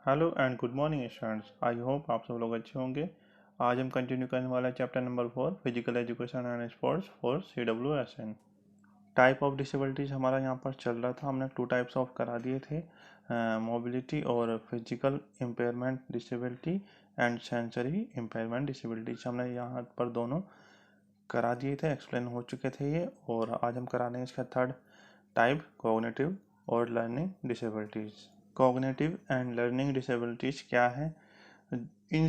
Hello and good morning students. I hope आप सब लोग अच्छे होंगे। आज हम कंटिन्यू करने वाला है chapter number 4 physical education and sports for CWSN। Type of disabilities हमारा यहाँ पर चल रहा था। हमने 2 टाइप्स ऑफ करा दिए थे, मोबिलिटी और physical impairment disability and sensory impairment disabilities. हमने यहाँ पर दोनों करा दिए थे, एक्सप्लेन हो चुके थे ये। और आज हम करा रहे हैं इसका थर्ड टाइप, कॉग्निटिव और learning disabilities. Cognitive and learning disabilities क्या है? इन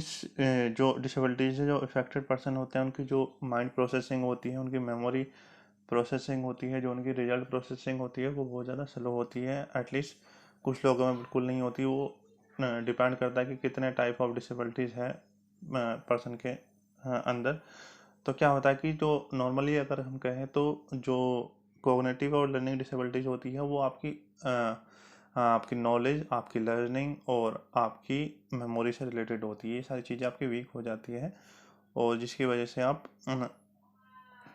जो डिसेबिलिटीज है, जो इफेक्टेड पर्सन होते हैं, उनकी जो माइंड प्रोसेसिंग होती है, उनकी मेमोरी प्रोसेसिंग होती है, जो उनकी रिजल्ट प्रोसेसिंग होती है, वो बहुत ज़्यादा स्लो होती है। एटलीस्ट कुछ लोगों में बिल्कुल नहीं होती। वो डिपेंड करता है कि कितने टाइप ऑफ डिसेबिलिटीज़ है पर्सन के अंदर। तो क्या होता है कि जो नॉर्मली अगर हम कहें तो जो कोग्निटिव और लर्निंग डिसेबिलिटीज होती है वो आपकी नॉलेज, आपकी लर्निंग और आपकी मेमोरी से रिलेटेड होती है। ये सारी चीज़ें आपकी वीक हो जाती है और जिसकी वजह से आप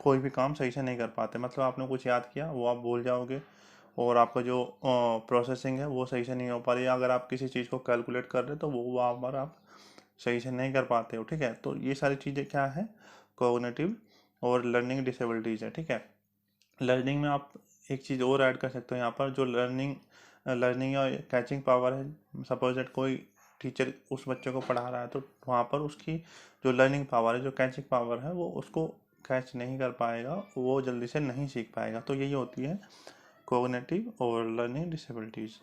कोई भी काम सही से नहीं कर पाते। मतलब आपने कुछ याद किया वो आप भूल जाओगे और आपका जो प्रोसेसिंग है वो सही से नहीं हो पा रही है। अगर आप किसी चीज़ को कैलकुलेट कर रहे हो तो वो बार आप सही से नहीं कर पाते हो। ठीक है, तो ये सारी चीज़ें क्या है, कोग्निटिव और लर्निंग डिसेबिलिटीज़ है। ठीक है, लर्निंग में आप एक चीज़ और ऐड कर सकते हो यहाँ पर, जो लर्निंग लर्निंग या कैचिंग पावर है। सपोज दैट कोई टीचर उस बच्चे को पढ़ा रहा है तो वहाँ पर उसकी जो लर्निंग पावर है, जो कैचिंग पावर है, वो उसको कैच नहीं कर पाएगा, वो जल्दी से नहीं सीख पाएगा। तो यही होती है कोग्निटिव और लर्निंग डिसेबिलिटीज़।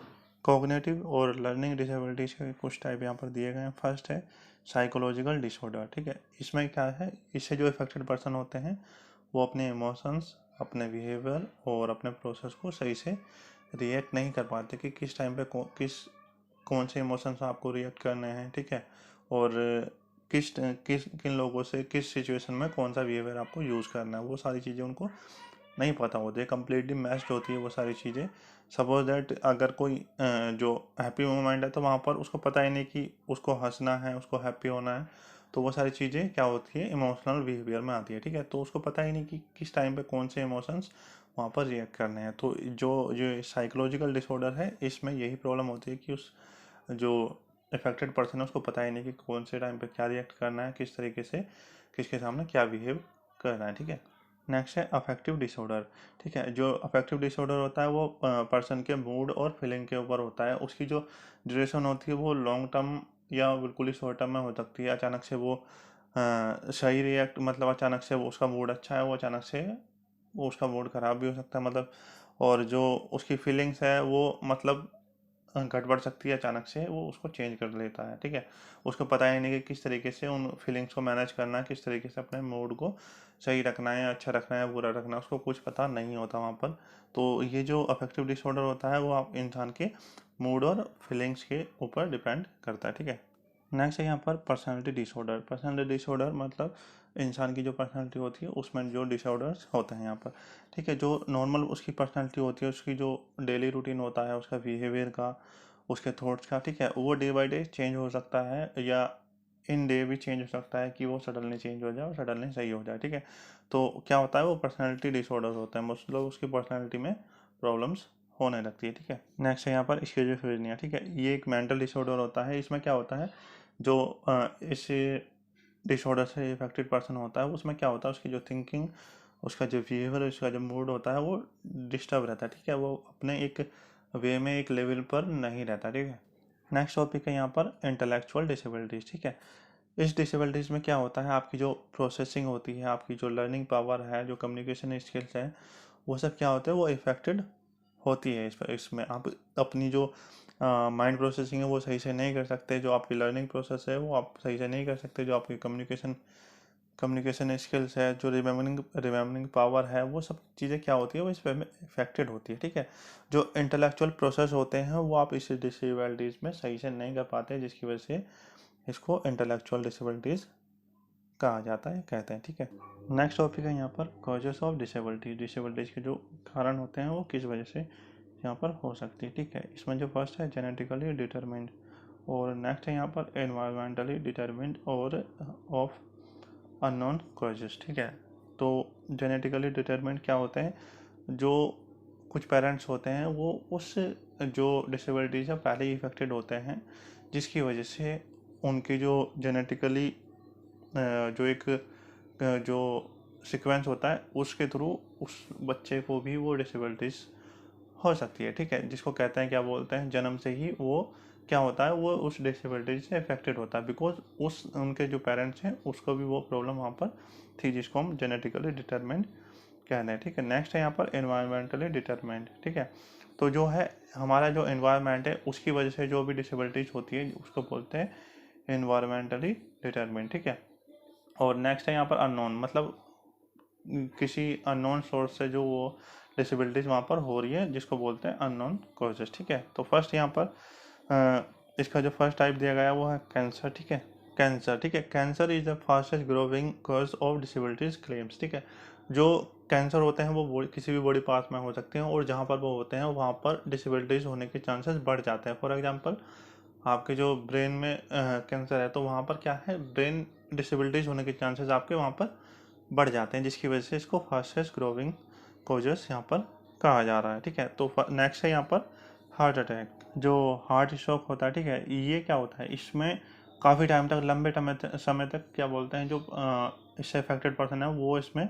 कोग्निटिव और लर्निंग डिसेबिलिटीज़ के कुछ टाइप यहाँ पर दिए गए हैं। फर्स्ट है साइकोलॉजिकल डिसऑर्डर। ठीक है, इसमें क्या है, इससे जो इफेक्टेड पर्सन होते हैं वो अपने इमोशंस, अपने बिहेवियर और अपने प्रोसेस को सही से रिएक्ट नहीं कर पाते कि किस टाइम पे कौन से इमोशंस आपको रिएक्ट करने हैं। ठीक है, और किस किस किन लोगों से किस सिचुएशन में कौन सा बिहेवियर आपको यूज़ करना है, वो सारी चीज़ें उनको नहीं पता होती है। कम्प्लीटली मैच्ड होती है वो सारी चीज़ें। सपोज दैट अगर कोई जो हैप्पी मोमेंट है तो वहाँ पर उसको पता ही नहीं कि उसको हंसना है, उसको हैप्पी होना है। तो वो सारी चीज़ें क्या होती है, इमोशनल बिहेवियर में आती है। ठीक है, तो उसको पता ही नहीं कि किस टाइम पे कौन से इमोशंस वहाँ पर रिएक्ट करने हैं। तो जो जो साइकोलॉजिकल डिसऑर्डर है, इसमें यही प्रॉब्लम होती है कि उस जो इफेक्टेड पर्सन है उसको पता ही नहीं कि कौन से टाइम पे क्या रिएक्ट करना है, किस तरीके से किसके सामने क्या बिहेव करना है। ठीक है, नेक्स्ट है अफेक्टिव डिसऑर्डर। ठीक है, जो अफेक्टिव डिसऑर्डर होता है वो पर्सन के मूड और फीलिंग के ऊपर होता है। उसकी जो ड्यूरेशन होती है वो लॉन्ग टर्म या बिल्कुल ही शॉर्ट टर्म में हो सकती है। अचानक से वो सही रिएक्ट, मतलब अचानक से वो उसका मूड अच्छा है, वो अचानक से वो उसका मूड ख़राब भी हो सकता है। मतलब और जो उसकी फीलिंग्स है वो मतलब घट बढ़ सकती है, अचानक से वो उसको चेंज कर लेता है। ठीक है, उसको पता ही नहीं कि किस तरीके से उन फीलिंग्स को मैनेज करना है, किस तरीके से अपने मूड को सही रखना है, अच्छा रखना है, बुरा रखना है, उसको कुछ पता नहीं होता वहाँ पर। तो ये जो अफेक्टिव डिसऑर्डर होता है वो आप इंसान के मूड और फीलिंग्स के ऊपर डिपेंड करता है। ठीक है, नेक्स्ट है यहाँ पर पर्सनालिटी डिसऑर्डर। पर्सनालिटी डिसऑर्डर मतलब इंसान की जो पर्सनालिटी होती है उसमें जो डिसऑर्डर्स होते हैं यहाँ पर। ठीक है, जो नॉर्मल उसकी पर्सनालिटी होती है, उसकी जो डेली रूटीन होता है, उसका बिहेवियर का, उसके थॉट्स का, ठीक है, वो डे बाय डे चेंज हो सकता है या इन डे भी चेंज हो सकता है कि वो सडनली चेंज हो जाए और सडनली सही हो जाए। ठीक है, तो क्या होता है, वो पर्सनैलिटी डिसऑर्डर होता है। मोस्ट लोग उसकी पर्सनैलिटी में प्रॉब्लम्स होने लगती है। ठीक है, नेक्स्ट है यहाँ पर स्किज़ोफ्रेनिया। ठीक है, ये एक मेंटल डिसऑर्डर होता है। इसमें क्या होता है, जो इस डिसऑर्डर से इफेक्टेड पर्सन होता है उसमें क्या होता है, उसकी जो थिंकिंग, उसका जो बिहेवियर, उसका जो मूड होता है वो डिस्टर्ब रहता है। ठीक है, वो अपने एक वे में, एक लेवल पर नहीं रहता। ठीक है, नेक्स्ट टॉपिक है यहाँ पर इंटेलेक्चुअल डिसेबिलिटीज़। ठीक है, इस डिसेबिलिटीज़ में क्या होता है, आपकी जो प्रोसेसिंग होती है, आपकी जो लर्निंग पावर है, जो कम्युनिकेशन स्किल्स है, वो सब क्या होता है, वो इफेक्टेड होती है। इसमें आप अपनी जो माइंड प्रोसेसिंग है वो सही से नहीं कर सकते, जो आपकी लर्निंग प्रोसेस है वो आप सही से नहीं कर सकते, जो आपकी कम्युनिकेशन स्किल्स है, जो रिमेम्बरिंग पावर है, वो सब चीज़ें क्या होती है, वो इस पे इफेक्टेड होती है। ठीक है, जो इंटेलेक्चुअल प्रोसेस होते हैं वो आप इस डिसेबिलिटीज़ में सही से नहीं कर पाते, जिसकी वजह से इसको इंटेलेक्चुअल डिसेबिलिटीज़ कहा जाता है, कहते हैं। ठीक है, नेक्स्ट टॉपिक है यहाँ पर कॉजेस ऑफ डिसेबिलिटीज। डिसेबिलिटीज़ के जो कारण होते हैं वो किस वजह से यहाँ पर हो सकती है। ठीक है, इसमें जो फर्स्ट है जेनेटिकली डिटरमिन्ड, और नेक्स्ट है यहाँ पर एनवायरमेंटली डिटरमिन्ड और ऑफ अननोन कॉजेस। ठीक है, तो जेनेटिकली डिटरमिन्ड क्या होते हैं, जो कुछ पेरेंट्स होते हैं वो उस जो डिसेबिलिटी से पहले ही इफेक्टेड होते हैं, जिसकी वजह से उनकी जो जेनेटिकली जो एक जो सीक्वेंस होता है उसके थ्रू उस बच्चे को भी वो डिसेबिलिटीज़ हो सकती है, ठीक है, जिसको कहते हैं क्या बोलते हैं, जन्म से ही वो क्या होता है, वो उस डिसेबिलिटी से अफेक्टेड होता है, बिकॉज उस उनके जो पेरेंट्स हैं उसको भी वो प्रॉब्लम वहाँ पर थी, जिसको हम जेनेटिकली डिटरमाइंड कहते हैं, ठीक है। नेक्स्ट है यहाँ पर एनवायरमेंटली डिटरमाइंड, ठीक है। तो जो है हमारा जो एनवायरमेंट है उसकी वजह से जो भी डिसेबिलिटीज होती है उसको बोलते हैं एनवायरमेंटली डिटरमाइंड, ठीक है। और नेक्स्ट है यहाँ पर अननोन, मतलब किसी अननोन सोर्स से जो वो डिसेबिलिटीज वहाँ पर हो रही है, जिसको बोलते हैं अननोन कॉजेस, ठीक है। तो फर्स्ट यहाँ पर इसका जो फर्स्ट टाइप दिया गया वो है कैंसर, ठीक है। कैंसर, ठीक है। Cancer is the fastest growing cause of disabilities claims, ठीक है। जो कैंसर होते हैं वो किसी भी बॉडी पार्ट में हो सकते हैं, और जहाँ पर वो होते हैं वहाँ पर डिसेबिलिटीज होने के चांसेस बढ़ जाते हैं। फॉर एग्जांपल आपके जो ब्रेन में कैंसर है तो वहाँ पर क्या है, ब्रेन डिसेबिलिटीज होने के चांसेस आपके वहाँ पर बढ़ जाते हैं, जिसकी वजह से इसको फास्टेस्ट ग्रोइंग कॉजेस यहाँ पर कहा जा रहा है, ठीक है। तो नेक्स्ट है यहाँ पर हार्ट अटैक, जो हार्ट स्ट्रोक होता है, ठीक है। ये क्या होता है, इसमें काफ़ी टाइम तक, लंबे समय तक क्या बोलते हैं, जो इससे अफेक्टेड पर्सन है वो इसमें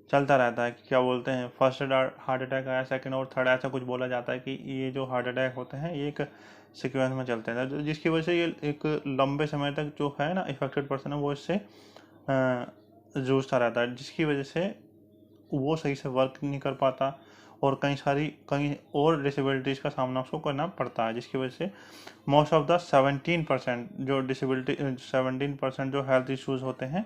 चलता रहता है कि क्या बोलते हैं, फर्स्ट हार्ट अटैक आया, सेकंड और थर्ड, ऐसा कुछ बोला जाता है कि ये जो हार्ट अटैक होते हैं ये एक सीक्वेंस में चलते हैं, जिसकी वजह से ये एक लंबे समय तक जो है ना इफेक्टेड पर्सन है वो इससे जूझता रहता है, जिसकी वजह से वो सही से वर्क नहीं कर पाता और कई और डिसेबिलिटीज़ का सामना उसको करना पड़ता है, जिसकी वजह से मोस्ट ऑफ द 17% जो डिसेबिलिटी 17% जो हेल्थ इश्यूज होते हैं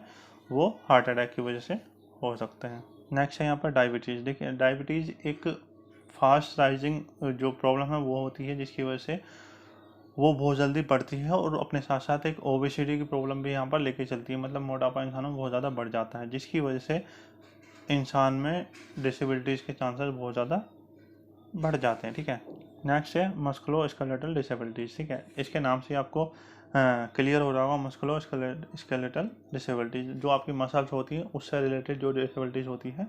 वो हार्ट अटैक की वजह से हो सकते हैं। नेक्स्ट है यहाँ पर डायबिटीज़। देखिए डायबिटीज़ एक फास्ट राइजिंग जो प्रॉब्लम है वो होती है, जिसकी वजह से वो बहुत जल्दी बढ़ती है और अपने साथ साथ एक ओबेसिटी की प्रॉब्लम भी यहाँ पर लेके चलती है, मतलब मोटापा इंसानों में बहुत ज़्यादा बढ़ जाता है, जिसकी वजह से इंसान में डिसेबिलिटीज़ के चांसेस बहुत ज़्यादा बढ़ जाते हैं, ठीक है। नेक्स्ट है मस्कुलो स्केलेटल डिसेबिलिटीज़, ठीक है। इसके नाम से आपको क्लियर हो रहा होगा, मस्कुलो स्केलेटल डिसेबिलिटीज़, जो आपकी मसल्स होती हैं उससे रिलेटेड जो डिसेबिलिटीज़ होती है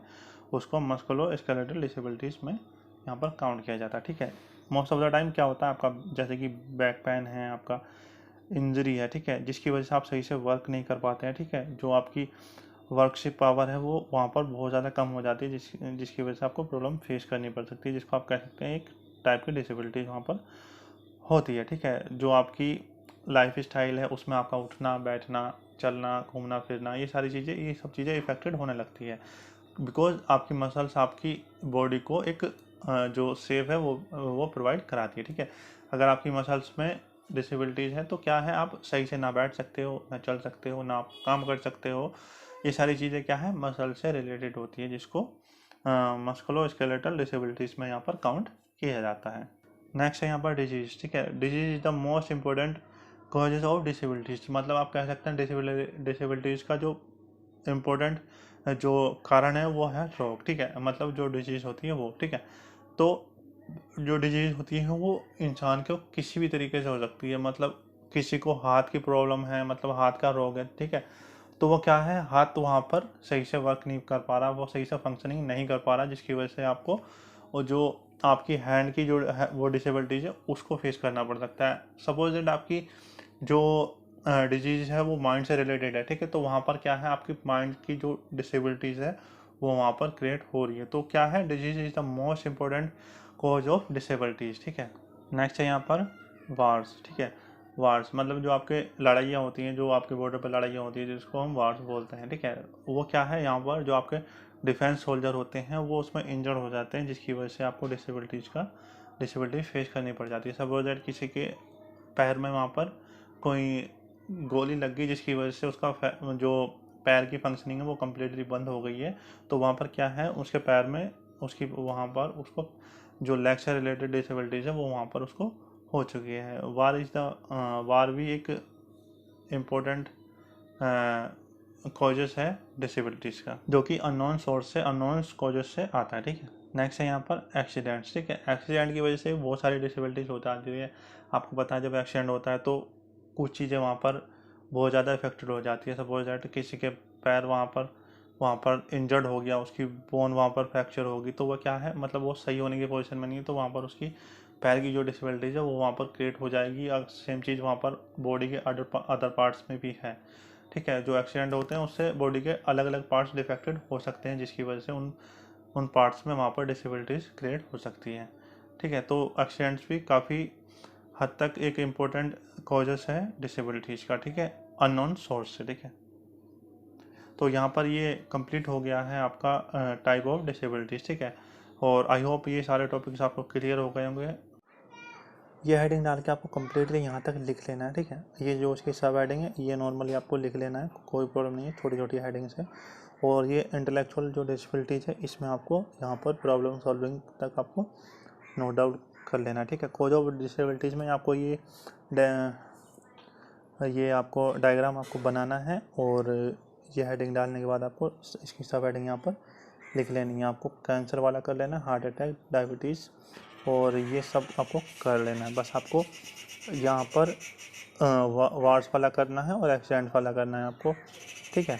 उसको मस्कुलो स्केलेटल डिसेबिलिटीज़ में यहाँ पर काउंट किया जाता है, ठीक है। मोस्ट ऑफ द टाइम क्या होता है आपका, जैसे कि बैक पेन है, आपका इंजरी है, ठीक है, जिसकी वजह से आप सही से वर्क नहीं कर पाते हैं, ठीक है। जो आपकी वर्कशिप पावर है वो वहाँ पर बहुत ज़्यादा कम हो जाती है, जिसकी वजह से आपको प्रॉब्लम फेस करनी पड़ सकती है, जिसको आप कह सकते हैं एक टाइप की डिसेबिलिटी वहाँ पर होती है, ठीक है। जो आपकी लाइफ स्टाइल है उसमें आपका उठना बैठना चलना घूमना फिरना ये सब चीज़ें इफेक्टेड होने लगती है, बिकॉज आपकी मसल्स आपकी बॉडी को एक जो सेफ है वो प्रोवाइड कराती है, ठीक है। अगर आपकी मसल्स में डिसेबिलिटीज़ है तो क्या है, आप सही से ना बैठ सकते हो, ना चल सकते हो, ना आप काम कर सकते हो, ये सारी चीज़ें क्या है मसल से रिलेटेड होती है, जिसको मस्कुलो स्केलेटल डिसेबिलिटीज़ में यहाँ पर काउंट किया जाता है। नेक्स्ट है यहाँ पर डिजीज, ठीक है। Disease is the most important causes of disabilities, मतलब आप कह सकते हैं डिसेबिलिटीज़ का जो इम्पोर्टेंट जो कारण है वो है रोग, ठीक है, मतलब जो डिजीज होती है वो, ठीक है। तो जो डिजीज होती है वो इंसान को किसी भी तरीके से हो सकती है, मतलब किसी को हाथ की प्रॉब्लम है, मतलब हाथ का रोग है, ठीक है, तो वो क्या है, हाथ वहाँ पर सही से वर्क नहीं कर पा रहा, वो सही से फंक्शनिंग नहीं कर पा रहा, जिसकी वजह से आपको वो जो आपकी हैंड की जो है वो डिसेबिलिटीज है उसको फेस करना पड़ सकता है। सपोज दैट आपकी जो डिजीज है वो माइंड से रिलेटेड है, ठीक है, तो वहाँ पर क्या है आपकी माइंड की जो डिसेबिलिटीज है वो वहाँ पर क्रिएट हो रही है, तो क्या है disease is the most important cause of disabilities, ठीक है। नेक्स्ट है यहाँ पर वार्स, ठीक है। वार्स मतलब जो आपके लड़ाइयाँ होती हैं, जो आपके बॉर्डर पर लड़ाइयाँ होती है जिसको हम वार्स बोलते हैं, ठीक है। वो क्या है, यहाँ पर जो आपके डिफेंस सोल्जर होते हैं वो उसमें इंजर्ड हो जाते हैं, जिसकी वजह से आपको डिसेबिलिटी फेस करनी पड़ जाती है। सपोज दैट किसी के पैर में वहाँ पर कोई गोली लग गई, जिसकी वजह से उसका जो पैर की फंक्शनिंग है वो कम्प्लीटली बंद हो गई है, तो वहाँ पर क्या है उसके पैर में उसकी वहाँ पर उसको जो लेग से रिलेटेड डिसेबिलिटीज़ है वो वहाँ पर उसको हो चुकी है। वार भी एक इम्पोर्टेंट कॉजेस है डिसेबिलिटीज़ का, जो कि अननोन सोर्स से अननोन कॉजेस से आता है, ठीक है। नेक्स्ट है यहाँ पर एक्सीडेंट्स, ठीक है। एक्सीडेंट की वजह से बहुत सारी डिसेबिलिटीज़ हो जाती है, आपको पता है जब एक्सीडेंट होता है तो कुछ चीज़ें वहाँ पर बहुत ज़्यादा इफेक्टेड हो जाती है। सपोज दैट किसी के पैर वहाँ पर वहाँ पर इंजर्ड हो गया, उसकी बोन वहाँ पर फ्रैक्चर होगी, तो वह क्या है, मतलब वो सही होने की पोजीशन में नहीं है, तो वहाँ पर उसकी पैर की जो डिसेबिलिटीज़ है वो वहाँ पर क्रिएट हो जाएगी। और सेम चीज़ वहाँ पर बॉडी के अदर पार्ट्स में भी है। ठीक है, जो एक्सीडेंट होते हैं उससे बॉडी के अलग अलग पार्ट्स डिफेक्टेड हो सकते हैं, जिसकी वजह से उन पार्ट्स में वहाँ पर डिसेबिलिटीज़ क्रिएट हो सकती हैं। ठीक है, तो एक्सीडेंट्स भी काफ़ी हद तक एक इम्पोर्टेंट कॉजेस है डिसेबिलिटीज़ का। ठीक है, अननोन सोर्स से। ठीक है, तो यहाँ पर ये कंप्लीट हो गया है आपका टाइप ऑफ डिसेबिलिटीज़। ठीक है, और आई होप ये सारे टॉपिक्स आपको क्लियर हो गए होंगे। ये हेडिंग डाल के आपको कम्प्लीटली यहाँ तक लिख लेना है। ठीक है, ये जो उसकी सब हेडिंग है ये नॉर्मली आपको लिख लेना है, कोई प्रॉब्लम नहीं है, छोटी छोटी हेडिंग्स है। और ये इंटेलेक्चुअल जो डिसेबिलिटीज़ है इसमें आपको यहाँ पर प्रॉब्लम सॉल्विंग तक आपको नोट डाउन कर लेना है। ठीक है, कोई जो डिसेबिलिटीज़ में आपको ये आपको डायग्राम आपको बनाना है, और ये हेडिंग डालने के बाद आपको इसकी सब हेडिंग यहाँ पर लिख लेनी है। आपको कैंसर वाला कर लेना है, हार्ट अटैक, डायबिटीज़, और ये सब आपको कर लेना है। बस आपको यहाँ पर वार्स वाला करना है और एक्सीडेंट वाला करना है आपको। ठीक है,